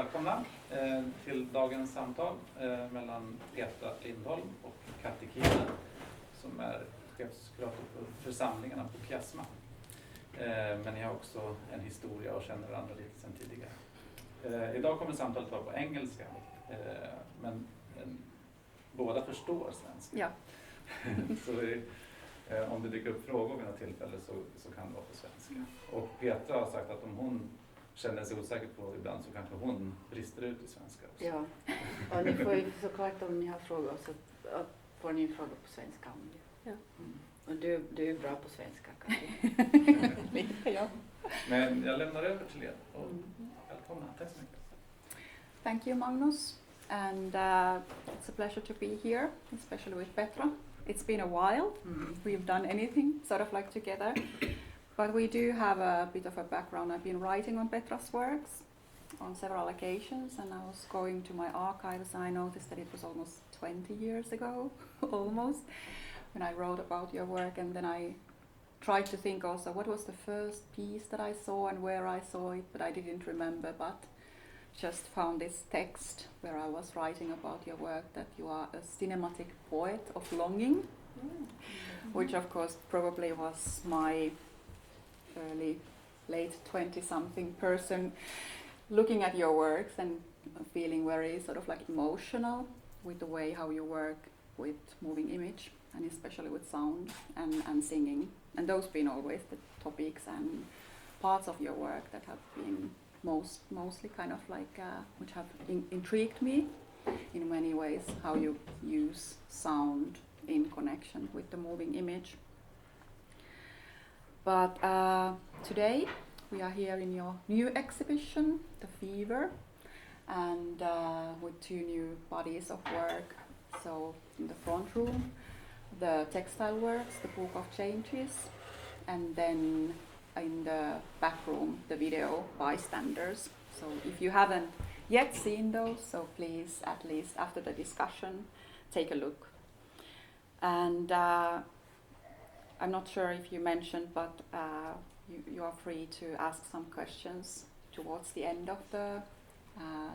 välkomna till dagens samtal mellan Petra Lindholm och Kati Kivinen som är chefskurator för samlingarna på Kiasma. Men ni har också en historia och känner varandra lite sedan tidigare. Idag kommer samtalet vara på engelska, men båda förstår svenska. Ja. Så om det dyker upp frågor vid något tillfälle så kan det vara på svenska. Och Petra har sagt att om hon känner sig osäker på ibland så kanske hon brister ut i svenska också. Ja, och ni får ju såklart om ni har frågor så får ni fråga på svenska. Ja. Mm. Och du är bra på svenska, Kati. Ja. Men jag lämnar över till er och välkomna. Tack så mycket. Thank you, Magnus. And it's a pleasure to be here, especially with Petra. It's been a while. We've done anything sort of like together. But we do have a bit of a background. I've been writing on Petra's works on several occasions, and I was going to my archives and I noticed that it was almost 20 years ago, almost, when I wrote about your work. And then I tried to think also what was the first piece that I saw and where I saw it, but I didn't remember, but just found this text where I was writing about your work, that you are a cinematic poet of longing, which of course probably was my late 20-something person looking at your works and feeling very sort of like emotional with the way how you work with moving image and especially with sound and singing. And those been always the topics and parts of your work that have been mostly kind of like which have intrigued me in many ways, how you use sound in connection with the moving image. But today we are here in your new exhibition, The Fever, and with two new bodies of work. So in the front room, the textile works, the Book of Changes, and then in the back room, the video Bystanders. So if you haven't yet seen those, so please, at least after the discussion, take a look. And I'm not sure if you mentioned, but you are free to ask some questions towards the end of the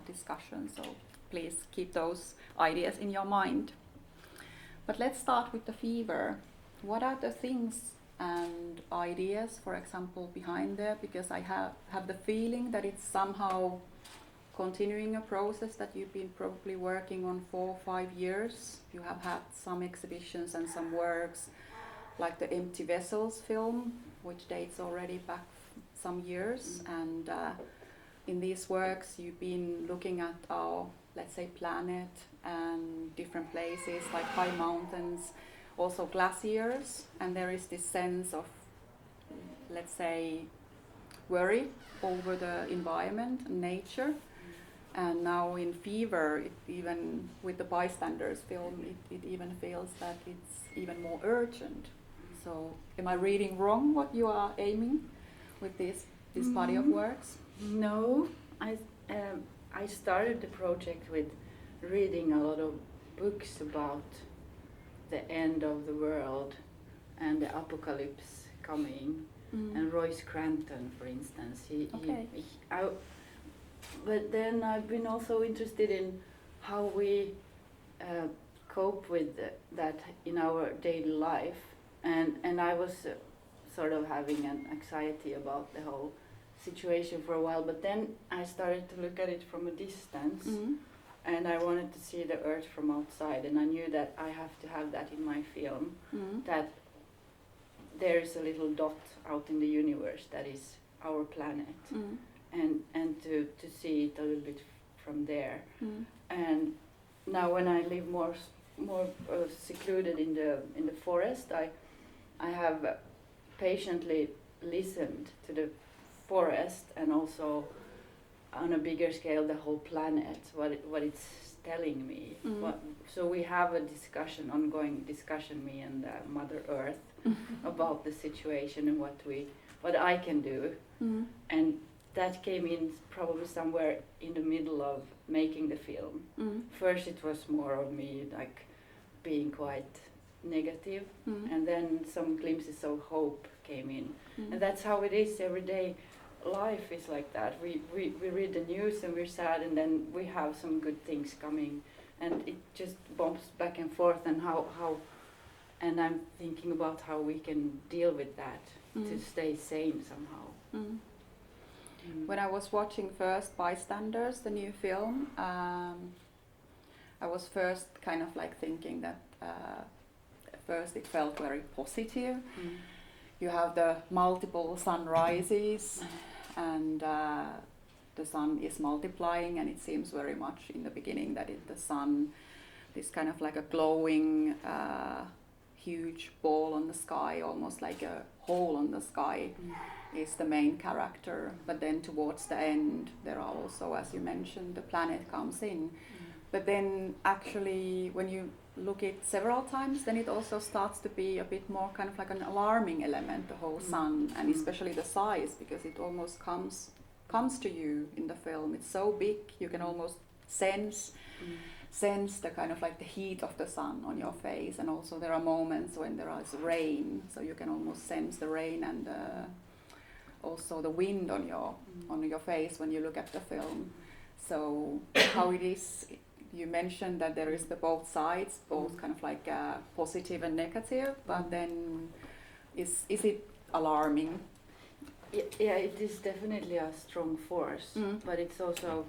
discussion, so please keep those ideas in your mind. But let's start with The Fever. What are the things and ideas, for example, behind there? Because I have the feeling that it's somehow continuing a process that you've been probably working on 4 or 5 years. You have had some exhibitions and some works, like the Empty Vessels film, which dates already back some years. And in these works, you've been looking at our, let's say, planet and different places like high mountains, also glaciers, and there is this sense of, let's say, worry over the environment and nature. And now in Fever, even with the Bystanders film, it even feels that it's even more urgent. So am I reading wrong what you are aiming with this body of works? No, I started the project with reading a lot of books about the end of the world and the apocalypse coming, and Royce Cranton, for instance. But then I've been also interested in how we cope with that in our daily life, and I was sort of having an anxiety about the whole situation for a while, but then I started to look at it from a distance. And I wanted to see the earth from outside, and I knew that I have to have that in my film, that there is a little dot out in the universe that is our planet, and to see it a little bit from there. And now when I live more secluded in the forest, I have patiently listened to the forest and also on a bigger scale the whole planet, what it's telling me. So we have a ongoing discussion, me and Mother Earth, about the situation and what I can do. And that came in probably somewhere in the middle of making the film. First it was more of me like being quite negative, and then some glimpses of hope came in. And that's how it is every day. life is like that. We read the news and we're sad, and then we have some good things coming, and it just bumps back and forth. And how and I'm thinking about how we can deal with that to stay sane somehow. When I was watching first Bystanders, the new film, I was first kind of like thinking that at first it felt very positive. You have the multiple sunrises, and the sun is multiplying, and it seems very much in the beginning that the sun, this kind of like a glowing huge ball on the sky, almost like a hole on the sky, is the main character. But then towards the end there are also, as you mentioned, the planet comes in. But then actually when you look it several times, then it also starts to be a bit more kind of like an alarming element, the whole sun, and especially the size, because it almost comes to you in the film. It's so big, you can almost sense the kind of like the heat of the sun on your face. And also there are moments when there is rain, so you can almost sense the rain and also the wind on your face when you look at the film. So how it is, you mentioned that there is the both sides, both kind of like positive and negative, but then is it alarming? Yeah, it is definitely a strong force, but it's also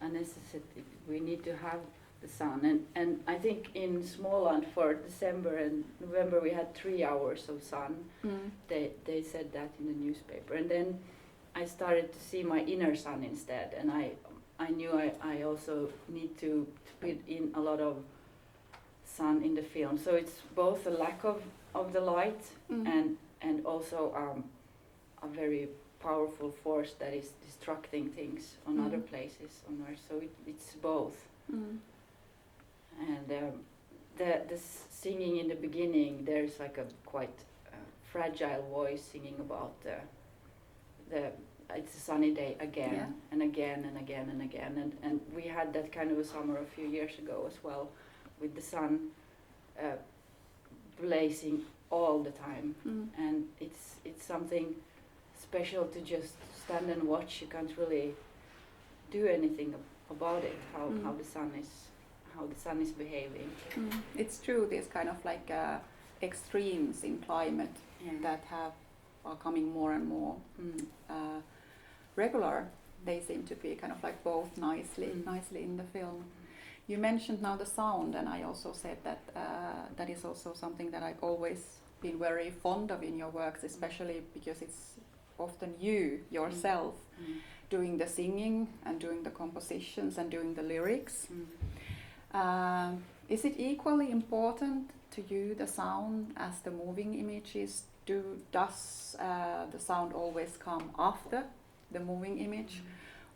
a necessity. We need to have the sun, and I think in Småland for December and November we had 3 hours of sun. They said that in the newspaper, and then I started to see my inner sun instead, and I knew I also need to put in a lot of sun in the film. So it's both a lack of the light and also a very powerful force that is destructing things on other places on Earth. So it's both. And the singing in the beginning, there's like a quite fragile voice singing about it's a sunny day again and again and again and again, and we had that kind of a summer a few years ago as well, with the sun blazing all the time, and it's something special to just stand and watch. You can't really do anything about it, how the sun is behaving. It's true, these kind of like extremes in climate that are coming more and more regular. They seem to be kind of like both nicely in the film. You mentioned now the sound, and I also said that that is also something that I've always been very fond of in your works, especially because it's often you yourself doing the singing and doing the compositions and doing the lyrics. Is it equally important to you, the sound, as the moving images? Does the sound always come after the moving image,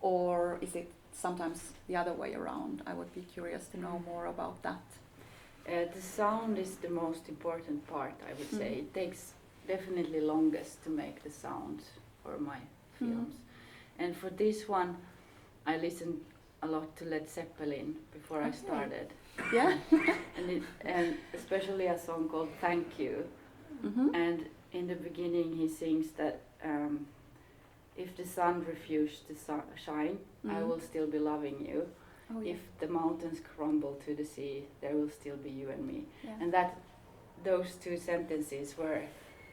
or is it sometimes the other way around? I would be curious to know more about that. The sound is the most important part, I would say. It takes definitely longest to make the sound for my films. And for this one, I listened a lot to Led Zeppelin before I started. Yeah. and especially a song called Thank You. And in the beginning he sings that if the sun refused to shine, I will still be loving you. If the mountains crumble to the sea, there will still be you and me. And those two sentences were,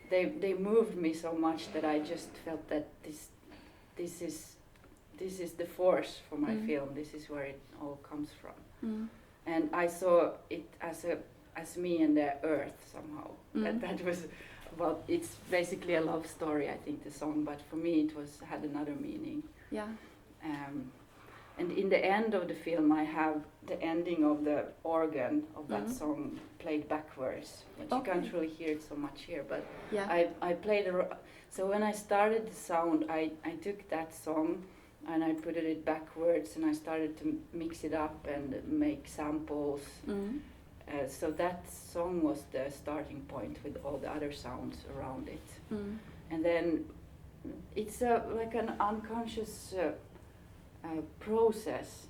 they moved me so much that I just felt that this is the force for my film. This is where it all comes from. And I saw it as me and the earth somehow. That was about, it's basically a love story, I think, the song, but for me it had another meaning. And in the end of the film I have the ending of the organ of that song played backwards, but you can't really hear it so much here, but I played so when I started the sound, I took that song and I put it backwards and I started to mix it up and make samples. So that song was the starting point with all the other sounds around it. And then it's like an unconscious process.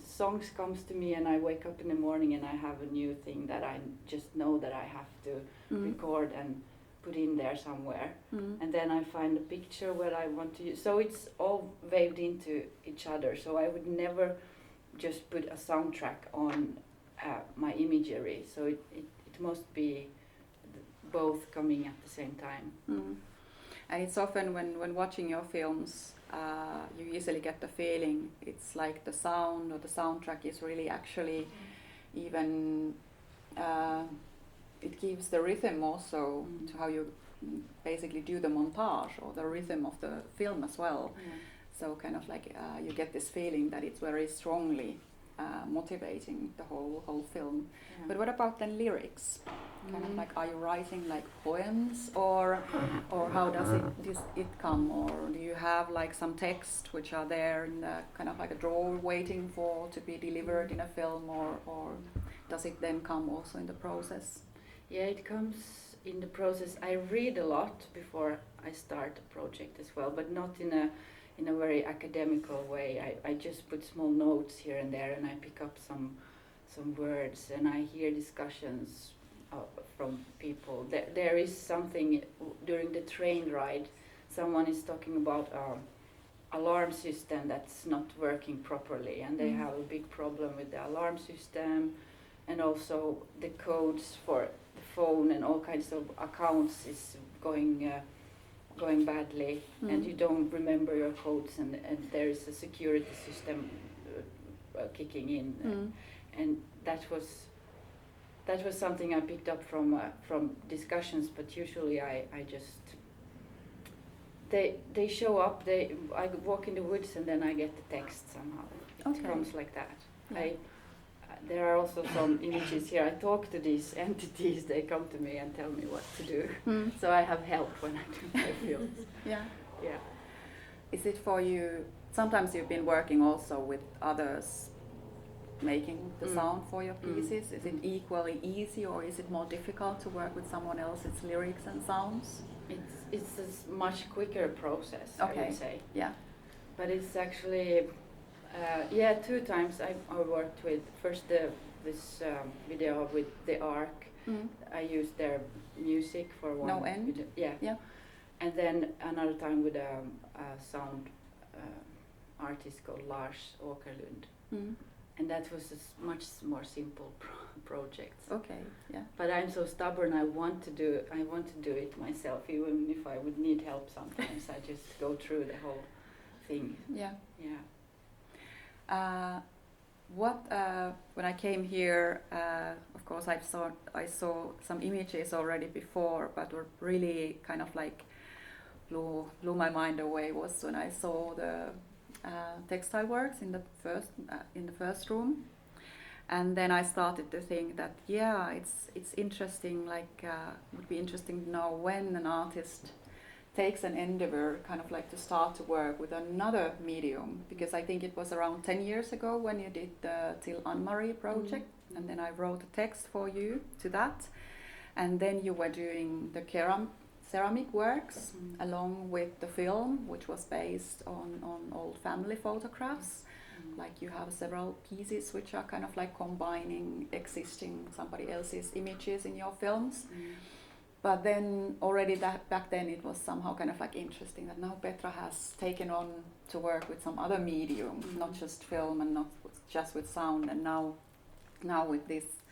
Songs comes to me and I wake up in the morning and I have a new thing that I just know that I have to record, and put in there somewhere, Mm. and then I find a picture where I want to use. So it's all waved into each other. So I would never just put a soundtrack on my imagery. So it must be both coming at the same time. Mm. And it's often when watching your films, you easily get the feeling it's like the sound or the soundtrack is really actually even it gives the rhythm also to how you basically do the montage or the rhythm of the film as well. Yeah. So kind of like you get this feeling that it's very strongly motivating the whole film. Yeah. But what about the lyrics? Kind of like, are you writing like poems, or how does it come, or do you have like some text which are there in the kind of like a drawer waiting for to be delivered in a film, or does it then come also in the process? Yeah, it comes in the process. I read a lot before I start a project as well, but not in a very academical way. I just put small notes here and there, and I pick up some words, and I hear discussions from people. There is something during the train ride. Someone is talking about alarm system that's not working properly, and they have a big problem with the alarm system, and also the codes for the phone and all kinds of accounts is going badly, and you don't remember your codes, and there is a security system kicking in, and that was something I picked up from discussions. But usually I just they show up. I walk in the woods and then I get the text somehow. It comes like that. Yeah. There are also some images here. I talk to these entities. They come to me and tell me what to do. So I have help when I do my films. Yeah. Yeah. Is it for you? Sometimes you've been working also with others making the sound for your pieces. Is it equally easy, or is it more difficult to work with someone else's lyrics and sounds? It's a much quicker process, I would say. Yeah. But it's actually, 2 times I worked with, first this video with the Ark. I used their music for one. No End? Video. Yeah. And then another time with a sound artist called Lars Åkerlund. And that was a much more simple project. Okay. Yeah. But I'm so stubborn. I want to do it myself, even if I would need help sometimes. I just go through the whole thing. Yeah. Yeah. When I came here, of course I saw some images already before, but what really kind of like blew my mind away was when I saw the textile works in the first room, and then I started to think that it's interesting. Would be interesting to know when an artist takes an endeavor, kind of like to start to work with another medium, because I think it was around 10 years ago when you did the Till Anne-Marie project, and then I wrote a text for you to that, and then you were doing the ceramic works along with the film, which was based on old family photographs. Like you have several pieces which are kind of like combining existing somebody else's images in your films. But then already back then it was somehow kind of like interesting that now Petra has taken on to work with some other medium, not just film and not just with sound, and now with these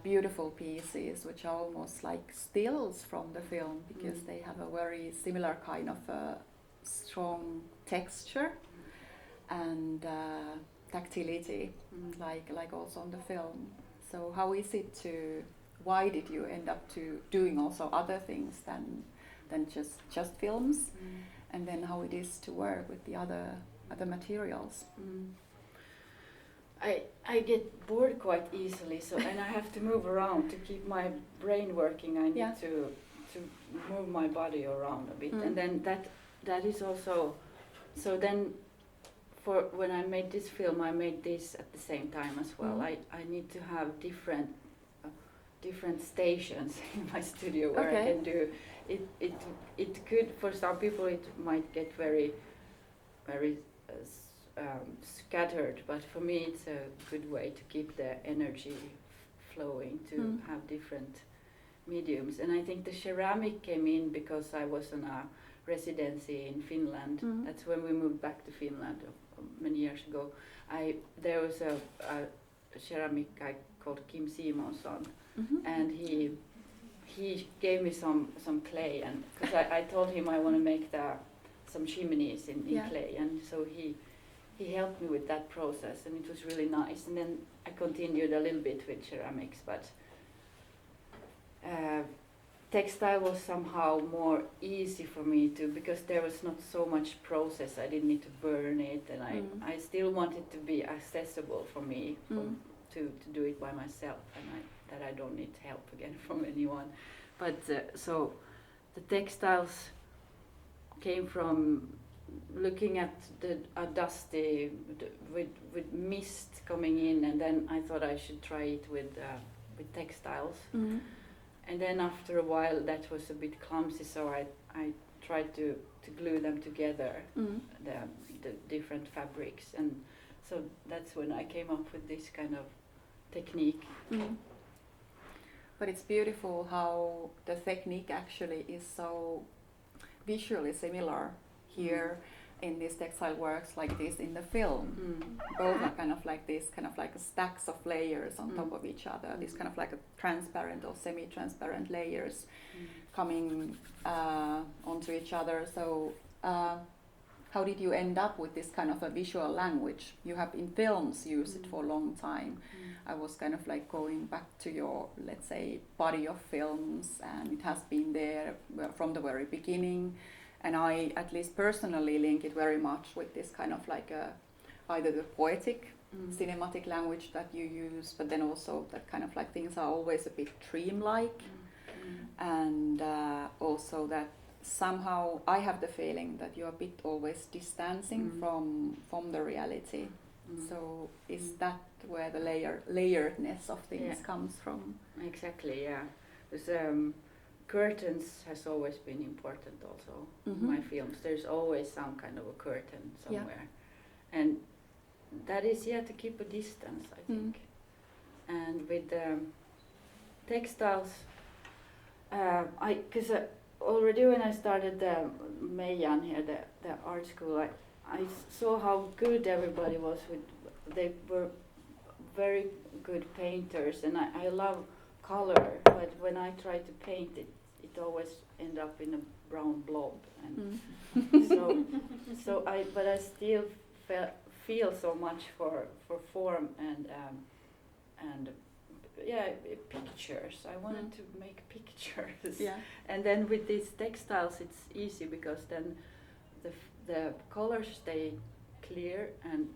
beautiful pieces which are almost like stills from the film, because they have a very similar kind of strong texture and tactility, like also on the film. So how is it why did you end up to doing also other things than just films, and then how it is to work with the other materials? I get bored quite easily, and I have to move around to keep my brain working. I need to move my body around a bit, and then that is also. So then, for when I made this film, I made this at the same time as well. I need to have different stations in my studio where I can do it. It could, for some people it might get very scattered, but for me it's a good way to keep the energy flowing, to have mediums. And I think the ceramic came in because I was on a residency in Finland. That's when we moved back to Finland many years ago. There was a ceramic guy called Kim Simonsson, and he gave me some clay, and because I told him I want to make some chimneys in clay, and so he helped me with that process, and it was really nice. And then I continued a little bit with ceramics, but textile was somehow more easy for me to, because there was not so much process. I didn't need to burn it, and I still wanted to be accessible for me to do it by myself, and that I don't need help again from anyone. But so the textiles came from looking at a dusty with mist coming in, and then I thought I should try it with textiles. And then after a while that was a bit clumsy, so I tried to glue them together, the different fabrics, and so that's when I came up with this kind of technique. But it's beautiful how the technique actually is so visually similar here in these textile works like this in the film. Both are kind of like this, kind of like stacks of layers on top of each other, this kind of like a transparent or semi-transparent layers coming onto each other. So how did you end up with this kind of a visual language? You have in films used it for a long time. I was kind of like going back to your, let's say, body of films, and it has been there from the very beginning. And I, at least personally, link it very much with this kind of like either the poetic, cinematic language that you use, but then also that kind of like things are always a bit dreamlike, and also that somehow I have the feeling that you're a bit always distancing from the reality. So is that where the layeredness of things comes from? Exactly, yeah. Because curtains has always been important also in my films. There's always some kind of a curtain somewhere. And that is, to keep a distance, I think. And with textiles, because already when I started the mellan here, the art school, I saw how good everybody was they were very good painters, and I love color, but when I try to paint it, it always end up in a brown blob, and but I still feel so much for form and pictures. I wanted to make pictures, and then with these textiles it's easy because then the colors stay clear, and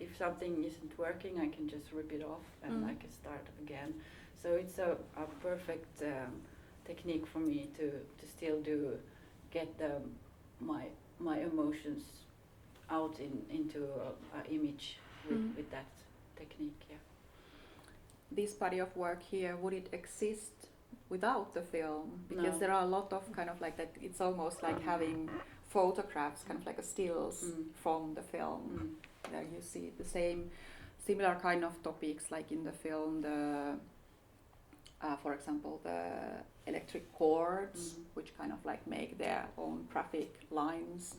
if something isn't working, I can just rip it off and I can start again. So it's a perfect technique for me to still get my emotions out into an image with that technique. Yeah. This body of work here, would it exist without the film? Because there are a lot of kind of like that. It's almost like having photographs, kind of like a stills from the film. There you see the similar kind of topics like in the film. For example, the electric cords, which kind of like make their own traffic lines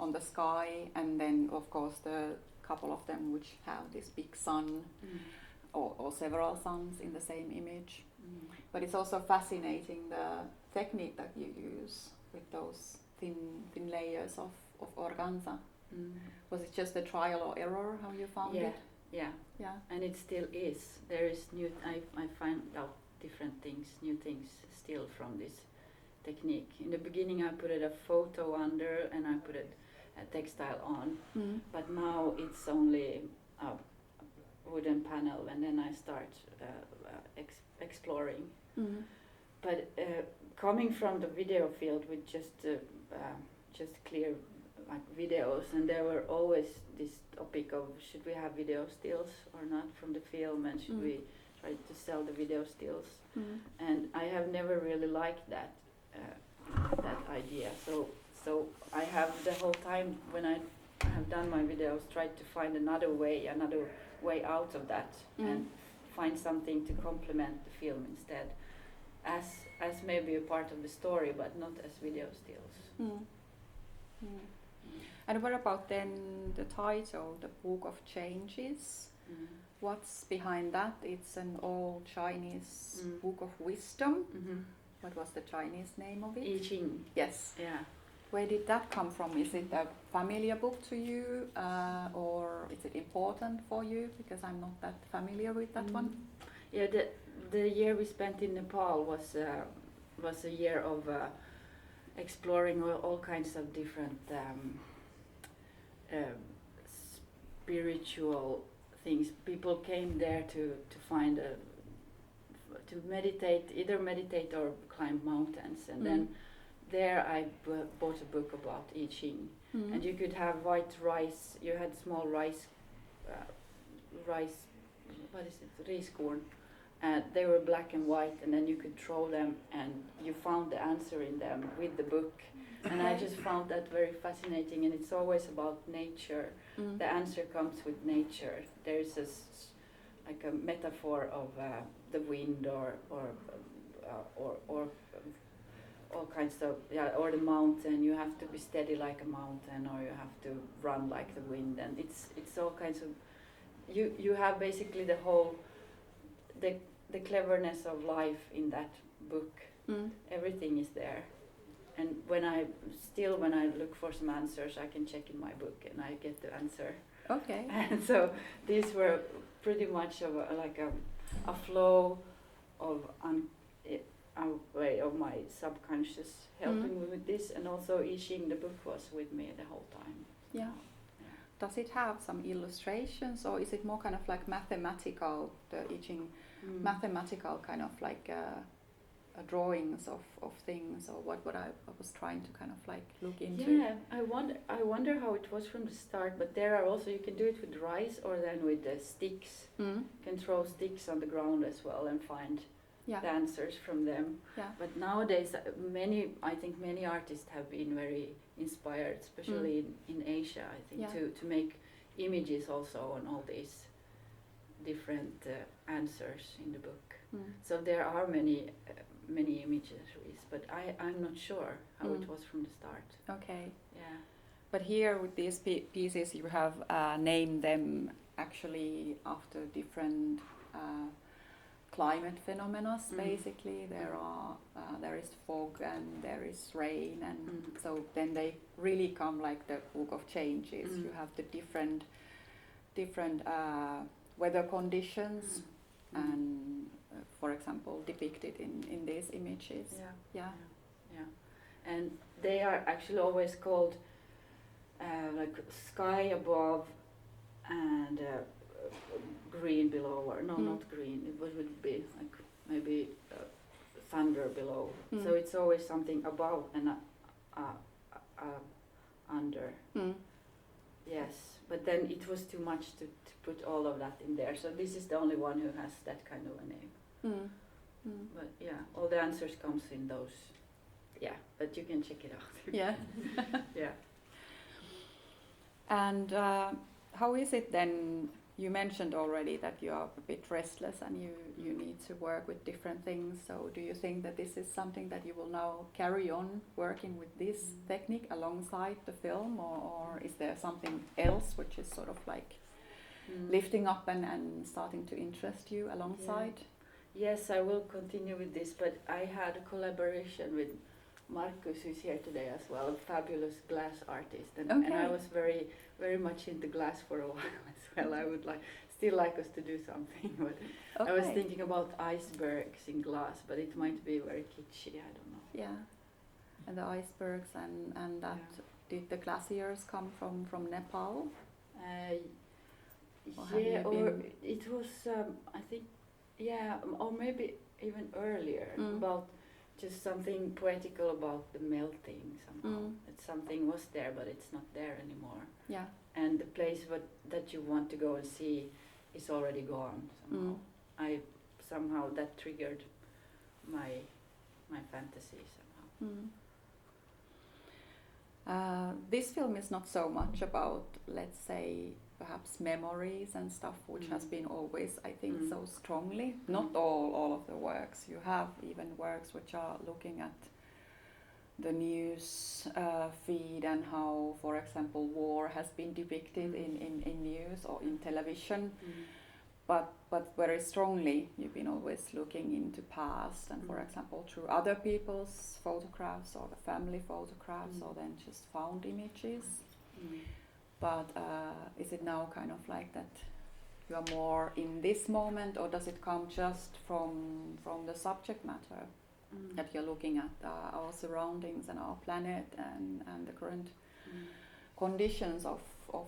on the sky, and then of course the couple of them which have this big sun or several suns in the same image. But it's also fascinating the technique that you use with those thin layers of organza. Was it just a trial or error how you found it? Yeah, and it still is. There is I find out different things, new things still from this technique. In the beginning I put a photo under and I put a textile on, but now it's only a wooden panel, and then I start exploring. But coming from the video field with just clear like videos, and there were always this topic of should we have video stills or not from the film, and should we try to sell the video stills, and I have never really liked that idea. So I have the whole time when I have done my videos tried to find another way out of that, and find something to complement the film instead. as maybe a part of the story, but not as video stills. And what about then the title, The Book of Changes? What's behind that? It's an old Chinese book of wisdom. What was the Chinese name of it? I Ching. Yes. Yeah. Where did that come from? Is it a familiar book to you, or is it important for you? Because I'm not that familiar with that one. Yeah, the year we spent in Nepal was a year of exploring all kinds of different spiritual things. People came there to find to meditate, either meditate or climb mountains, and then there I bought a book about I Ching, and you could have white rice. You had small rice, what is it, riskorn, and they were black and white, and then you could throw them, and you found the answer in them with the book. And I just found that very fascinating, and it's always about nature. The answer comes with nature. There's like a metaphor of the wind or all kinds of, or the mountain. You have to be steady like a mountain, or you have to run like the wind, and it's all kinds of. You have basically the whole the cleverness of life in that book. Everything is there. And when I look for some answers, I can check in my book and I get the answer. Okay. And so these were pretty much of a flow of a way of my subconscious helping me with this, and also I Ching, the book, was with me the whole time. Yeah. Does it have some illustrations, or is it more kind of like mathematical, the I Ching, mathematical kind of like drawings of things, or what I was trying to kind of like look into? Yeah, I wonder how it was from the start, but there are also, you can do it with rice or then with the sticks. You can throw sticks on the ground as well and find the answers from them. Yeah. But nowadays, I think many artists have been very inspired, especially in Asia, I think, to make images also on all these different answers in the book. So there are many imageries, but I'm not sure how it was from the start. Okay. Yeah. But here with these pieces, you have named them actually after different climate phenomena. Basically, there is fog and there is rain, and so then they really come like the Book of Changes. You have the different weather conditions and for example depicted in these images. Yeah. And they are actually always called like sky above and green below, or no, not green, it would be like maybe thunder below. So it's always something above and under. Yes, but then it was too much to put all of that in there, so this is the only one who has that kind of a name. But yeah, all the answers comes in those. Yeah, but you can check it out. Yeah. Yeah. And how is it then? You mentioned already that you are a bit restless and you need to work with different things. So do you think that this is something that you will now carry on working with this technique alongside the film, or is there something else which is sort of like lifting up and starting to interest you alongside? Yes, I will continue with this, but I had a collaboration with Markus, who's here today as well, a fabulous glass artist, and I was very, very much into glass for a while as well. I would still like us to do something, but I was thinking about icebergs in glass, but it might be very kitschy, I don't know. Yeah, and the icebergs and that, did the glaciers come from Nepal? It was, I think, or maybe even earlier, about just something poetical about the melting somehow. That something was there, but it's not there anymore. Yeah. And the place that you want to go and see is already gone somehow. Somehow that triggered my fantasy somehow. This film is not so much about, let's say, perhaps memories and stuff, which has been always, I think, Mm. so strongly. Not all of the works. You have even works which are looking at the news feed and how, for example, war has been depicted in news or in television. But very strongly, you've been always looking into past and, for example, through other people's photographs or the family photographs or then just found images. But is it now kind of like that you are more in this moment, or does it come just from the subject matter that you're looking at our surroundings and our planet and the current conditions of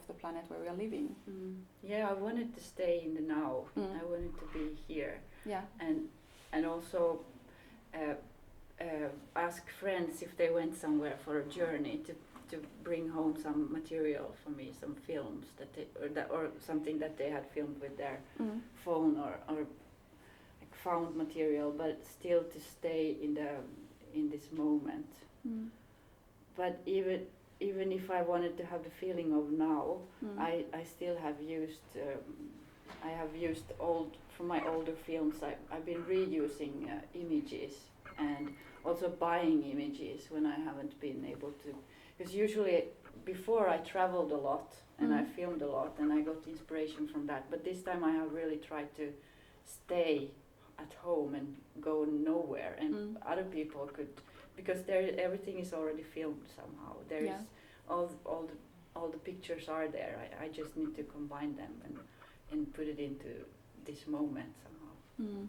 the planet where we are living? Yeah, I wanted to stay in the now. I wanted to be here. Yeah. And also ask friends if they went somewhere for a journey to bring home some material for me, some films that they, or something that they had filmed with their phone or like found material, but still to stay in this moment. But even if I wanted to have the feeling of now, I still have used I have used from my older films. I've been reusing images and also buying images when I haven't been able to. Because usually before I traveled a lot and I filmed a lot and I got inspiration from that. But this time I have really tried to stay at home and go nowhere. And other people could, because everything is already filmed somehow. There is all the pictures are there. I just need to combine them and put it into this moment somehow.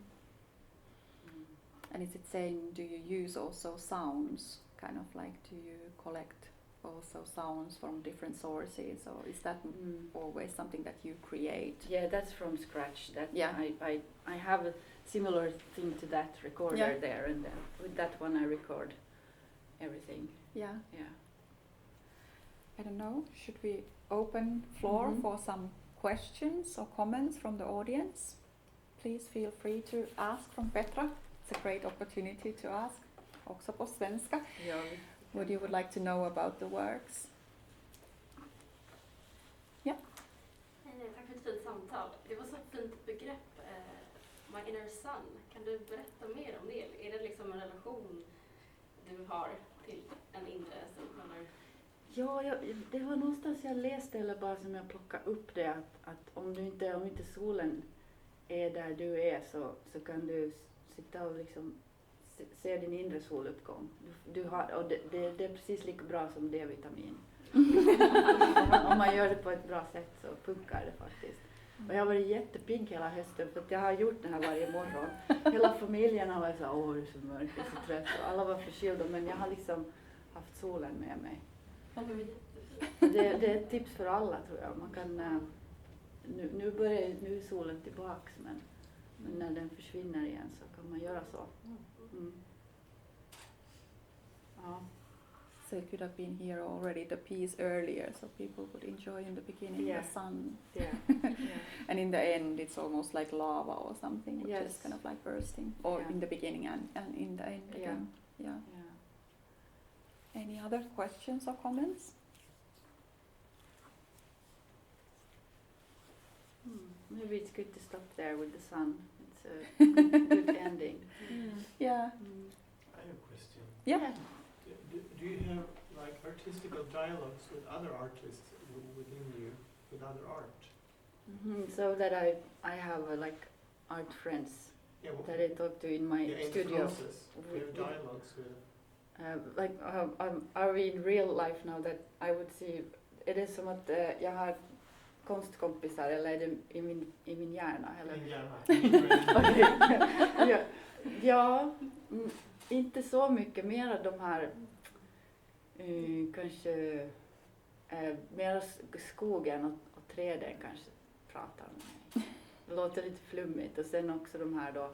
And is it saying, do you use also sounds? Kind of like, do you collect also sounds from different sources, or is that always something that you create? Yeah, that's from scratch. That Yeah. I have a similar thing to that recorder there, and with that one I record everything. Yeah. Yeah. I don't know, should we open floor for some questions or comments from the audience? Please feel free to ask from Petra. It's a great opportunity to ask, också på svenska. Ja. What you would like to know about the works? Ja. Tack för ett fint samtal. Det var så fint begrepp, my inner son. Kan du berätta mer om det? Är det liksom en relation du har till en inre son? Eller? Ja, det var någonstans jag läste eller bara som jag plockade upp det att om inte solen är där du är så kan du sitta och liksom se din inre soluppgång. Du har, och det är precis lika bra som D-vitamin. Om man gör det på ett bra sätt så funkar det faktiskt. Och jag har varit jättepigg hela hösten för att jag har gjort det här varje morgon. Hela familjen har varit så det är så mörkt, jag är så trött och alla var förkylda, men jag har liksom haft solen med mig. Det är ett tips för alla tror jag. Man kan, nu är solen tillbaks men när den försvinner igen så kan man göra så. Ja. So it could have been here already, the piece earlier, so people would enjoy in the beginning the sun. Yeah. And in the end it's almost like lava or something, which is kind of like bursting. Or in the beginning and in the end again. Yeah. Any other questions or comments? Maybe it's good to stop there with the sun. It's a good ending. Yeah. I have a question. Yeah. Do you have like artistical dialogues with other artists within you, with other art? So that I have like art friends that I talk to in my studio. Do you have dialogues with? Are we in real life now that I would see, är det som att jag har konstkompisar eller är det i min hjärna? Eller? I min hjärna. Ja, inte så mycket, mer de här kanske mer skogen och träden kanske pratar med mig. Det låter lite flummigt och sen också de här då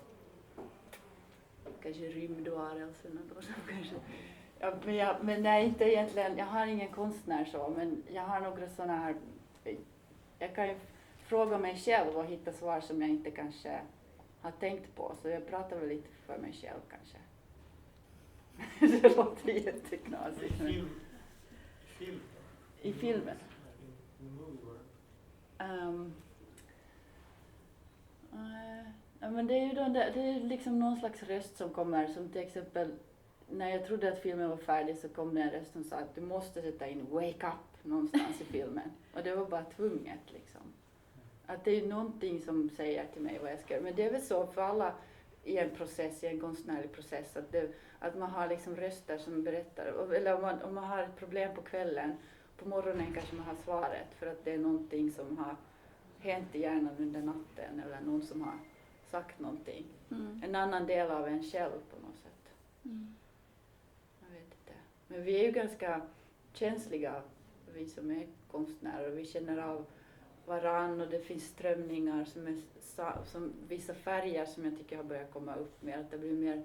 kanske rymdvarelserna då som kanske. Ja, men nej, inte egentligen, jag har ingen konstnär så, men jag har några sådana här, jag kan ju fråga mig själv och hitta svar som jag inte kanske har tänkt på, så jag pratar väl lite för mig själv kanske. Det låter jätteknasigt. Film. I filmen? Men det är ju det är liksom någon slags röst som kommer, som till exempel när jag trodde att filmen var färdig så kom det en röst som sa att du måste sätta in wake up någonstans i filmen. Och det var bara tvunget liksom. Att det är någonting som säger till mig vad jag ska göra. Men det är väl så för alla i en process, i en konstnärlig process, att man har liksom röster som berättar. Eller om man har ett problem på kvällen, på morgonen kanske man har svaret för att det är någonting som har hänt i hjärnan under natten eller någon som har sagt någonting. En annan del av en själv på något sätt. Jag vet inte. Men vi är ju ganska känsliga, vi som är konstnärer. Vi känner av varann och det finns strömningar som vissa färger som jag tycker har börjat komma upp mer. Att det blir mer,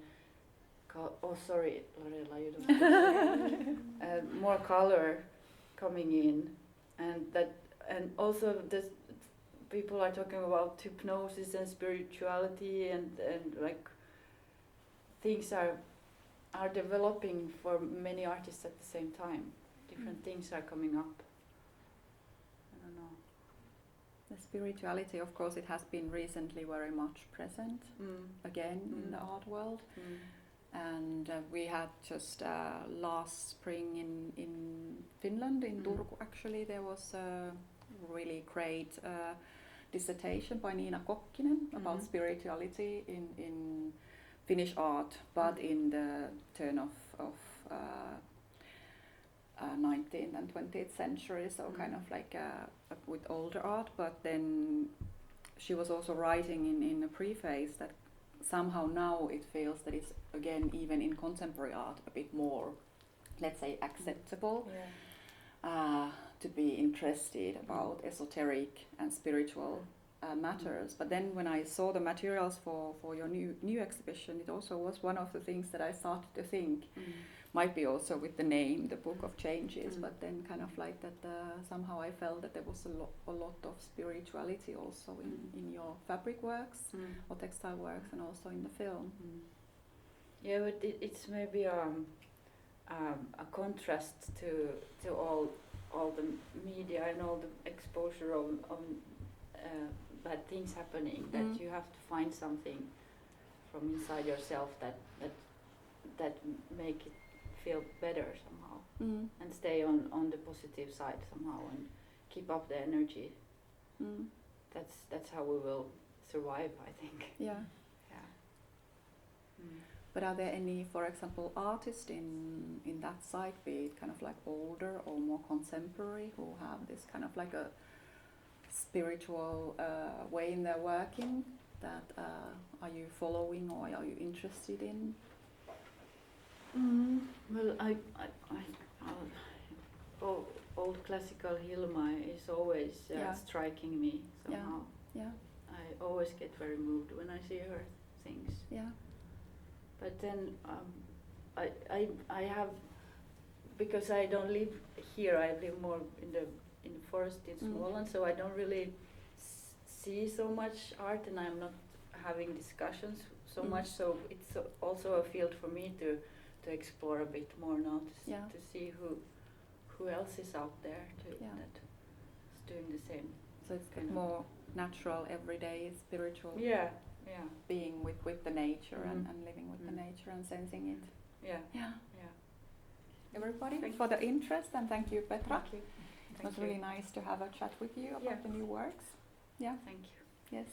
sorry Lorella, you don't more color coming in. And also the people are talking about hypnosis and spirituality and like things are developing for many artists at the same time. Different things are coming up. I don't know. The spirituality, of course, it has been recently very much present again in the art world. And we had just last spring in Finland, in Turku actually, there was a really great dissertation by Nina Kokkinen about spirituality in Finnish art, but in the turn of 19th and 20th century, so kind of like with older art. But then she was also writing in a preface that somehow now it feels that it's again even in contemporary art a bit more, let's say, acceptable to be interested about esoteric and spiritual matters. But then when I saw the materials for your new exhibition, it also was one of the things that I started to think might be also with the name, the Book of Changes, but then kind of like that somehow I felt that there was a lot of spirituality also in your fabric works or textile works and also in the film. Yeah, but it's maybe a contrast to all the media and all the exposure of bad things happening, that you have to find something from inside yourself that make it feel better somehow and stay on the positive side somehow and keep up the energy. That's how we will survive, I think. Yeah. But are there any, for example, artists in that side, be it kind of like older or more contemporary, who have this kind of like a spiritual way in their working that are you following or are you interested in? Well, I old classical Hilma is always striking me somehow. Yeah. I always get very moved when I see her things. Yeah. But then I have, because I don't live here, I live more in the forest in Småland, so I don't really see so much art, and I'm not having discussions so much. So it's also a field for me to explore a bit more now, to see who else is out there that is doing the same. So it's kind of more natural, everyday, spiritual. Yeah. Being with the nature and living with the nature and sensing it. Yeah. Everybody, Thank for the interest, and thank you, Petra. Thank you. It was really nice to have a chat with you about the new works. Yeah. Thank you. Yes.